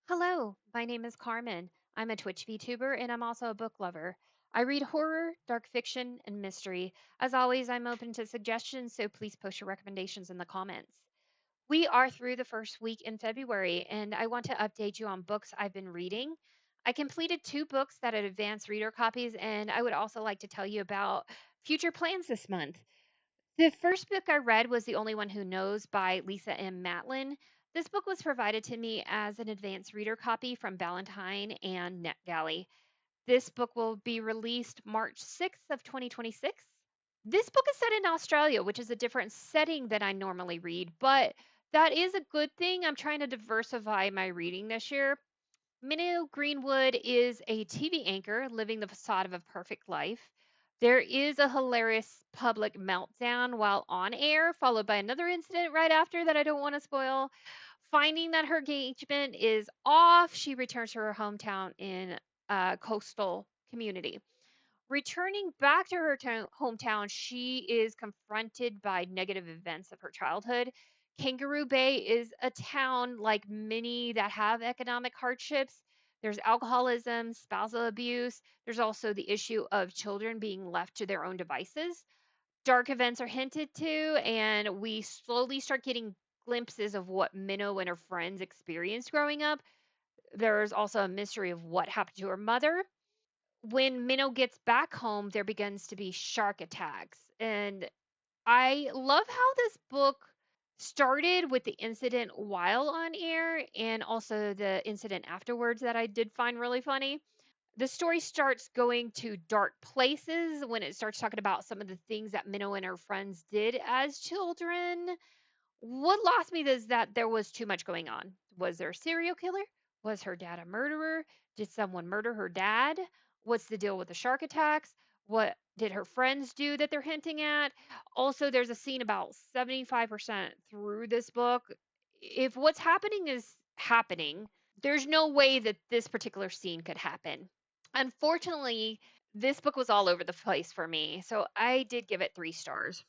Hello, my name is Carmen. I'm a Twitch VTuber and I'm also a book lover. I read horror, dark fiction, and mystery. As always, I'm open to suggestions, so please post your recommendations in the comments. We are through the first week in February, and I want to update you on books I've been reading. I completed two books that had advanced reader copies, and I would also like to tell you about future plans this month. The first book I read was The Only One Who Knows by Lisa M. Matlin. This book was provided to me as an advanced reader copy from Ballentine and NetGalley. This book will be released March 6th of 2026. This book is set in Australia, which is a different setting than I normally read, but that is a good thing. I'm trying to diversify my reading this year. Minnie Greenwood is a TV anchor living the facade of a perfect life. There is a hilarious public meltdown while on air, followed by another incident right after that I don't want to spoil. Finding that her engagement is off, she returns to her hometown in a coastal community. Returning back to her hometown, she is confronted by negative events of her childhood. Kangaroo Bay is a town like many that have economic hardships. There's alcoholism, spousal abuse. There's also the issue of children being left to their own devices. Dark events are hinted to, and we slowly start getting glimpses of what Minnow and her friends experienced growing up. There's also a mystery of what happened to her mother. When Minnow gets back home, there begins to be shark attacks. And I love how this book started with the incident while on air and also the incident afterwards that I did find really funny. The story starts going to dark places when it starts talking about some of the things that Minnow and her friends did as children. What lost me is that there was too much going on. Was there a serial killer? Was her dad a murderer? Did someone murder her dad? What's the deal with the shark attacks? What did her friends do that they're hinting at? Also, there's a scene about 75% through this book. If what's happening is happening, there's no way that this particular scene could happen. Unfortunately, this book was all over the place for me, so I did give it 3 stars.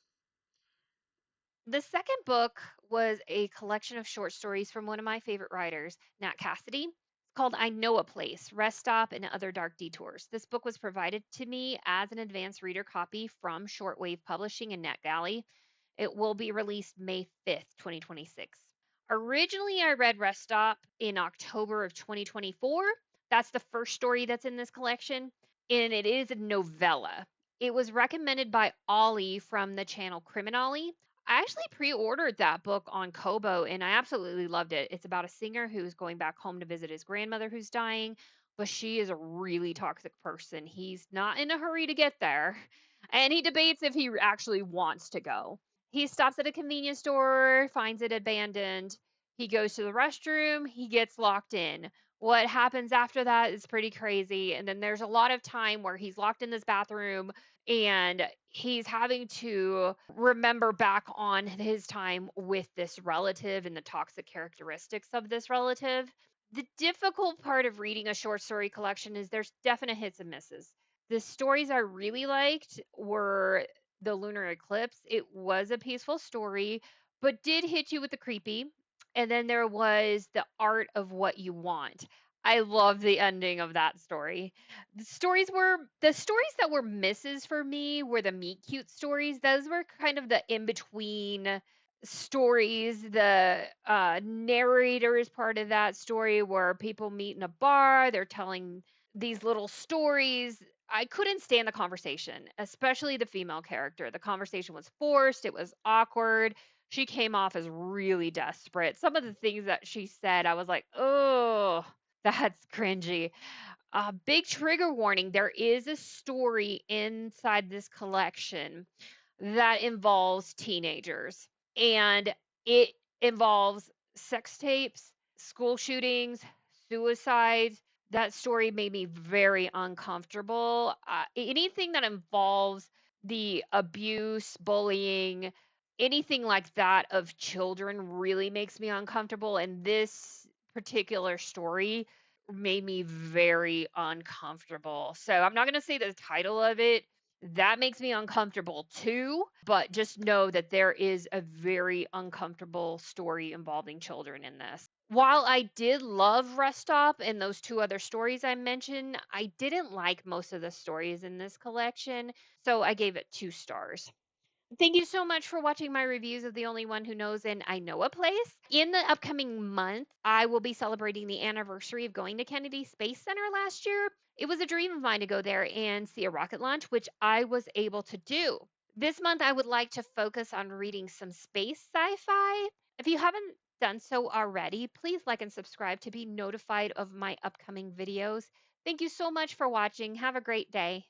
The second book was a collection of short stories from one of my favorite writers, Nat Cassidy. It's called I Know a Place, Rest Stop, and Other Dark Detours. This book was provided to me as an advanced reader copy from Shortwave Publishing and NetGalley. It will be released May 5th, 2026. Originally, I read Rest Stop in October of 2024. That's the first story that's in this collection, and it is a novella. It was recommended by Ollie from the channel Criminally. I actually pre-ordered that book on Kobo and I absolutely loved it. It's about a singer who's going back home to visit his grandmother who's dying, but she is a really toxic person. He's not in a hurry to get there, and he debates if he actually wants to go. He stops at a convenience store, finds it abandoned. He goes to the restroom, he gets locked in. What happens after that is pretty crazy. And then there's a lot of time where he's locked in this bathroom and he's having to remember back on his time with this relative and the toxic characteristics of this relative. The difficult part of reading a short story collection is there's definite hits and misses. The stories I really liked were The Lunar Eclipse. It was a peaceful story, but did hit you with the creepy. And then there was The Art of What You Want. I love the ending of that story. The stories that were misses for me were the meet cute stories. Those were kind of the in between stories. The narrator is part of that story where people meet in a bar, they're telling these little stories. I couldn't stand the conversation, especially the female character. The conversation was forced, it was awkward. She came off as really desperate. Some of the things that she said, I was like, oh, that's cringy. Big trigger warning, there is a story inside this collection that involves teenagers, and it involves sex tapes, school shootings, suicides. That story made me very uncomfortable. Anything that involves the abuse, bullying, anything like that of children really makes me uncomfortable. And this particular story made me very uncomfortable. So I'm not going to say the title of it. That makes me uncomfortable too, but just know that there is a very uncomfortable story involving children in this. While I did love Rest Stop and those two other stories I mentioned, I didn't like most of the stories in this collection, so I gave it 2 stars. Thank you so much for watching my reviews of The Only One Who Knows and I Know a Place. In the upcoming month, I will be celebrating the anniversary of going to Kennedy Space Center last year. It was a dream of mine to go there and see a rocket launch, which I was able to do. This month, I would like to focus on reading some space sci-fi. If you haven't done so already, please like and subscribe to be notified of my upcoming videos. Thank you so much for watching. Have a great day.